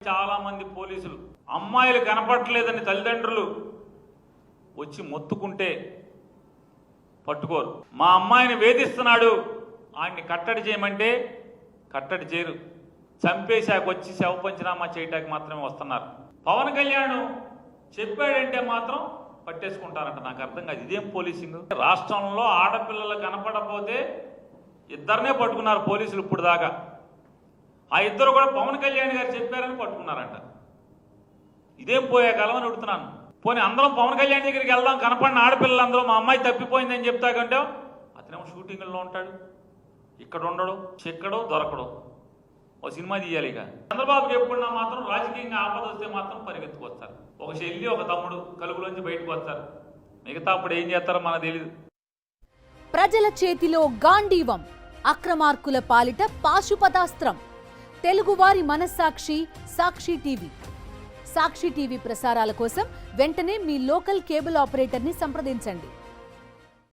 చాలా మంది పోలీసులు అమ్మాయిలు కనపడలేదని తల్లిదండ్రులు వచ్చి మొత్తుకుంటే పట్టుకోరు. మా అమ్మాయిని వేధిస్తున్నాడు, ఆయన్ని కట్టడి చేయమంటే కట్టడి చేయరు. చంపేశాక వచ్చి శవ పంచనామా చేయడానికి మాత్రమే వస్తున్నారు. పవన్ కళ్యాణ్ చెప్పాడంటే మాత్రం పట్టేసుకుంటారంట. నాకు అర్థం కాదు, ఇదేం పోలీసింగ్? రాష్ట్రంలో ఆడపిల్లలు కనపడకపోతే ఇద్దరినే పట్టుకున్నారు పోలీసులు ఇప్పుడు దాకా. ఆ ఇద్దరు కూడా పవన్ కళ్యాణ్ గారు చెప్పారని పట్టుకున్నారంట. ఇదేం పోయే కాలం అని అడుగుతున్నాను. పోనీ అందరం పవన్ కళ్యాణ్ దగ్గరికి వెళ్దాం, కనపడిన ఆడపిల్లలందరూ మా అమ్మాయి తప్పిపోయిందని చెప్తాకంటే అతనేమో షూటింగ్లో ఉంటాడు, ఇక్కడ ఉండడు, చెక్కడో దొరకడు. ఓ సినిమా తీయాలి. ఇక చంద్రబాబుకి ఎప్పుడున్నా మాత్రం రాజకీయంగా ఆపద వస్తే మాత్రం పరిగెత్తుకొస్తారు. ఒక చెల్లి ఒక తమ్ముడు కలుగులోంచి బయటకు వస్తారు. మిగతా అప్పుడు ఏం చేస్తారో మనకు తెలియదు. ప్రజల చేతిలో గాంధీవం, అక్రమార్కుల పాలిట పాశుపతాస్త్రం. తెలుగువారి మనస్సాక్షి సాక్షి టీవీ. సాక్షి టీవీ ప్రసారాల కోసం వెంటనే మీ లోకల్ కేబుల్ ఆపరేటర్ని సంప్రదించండి.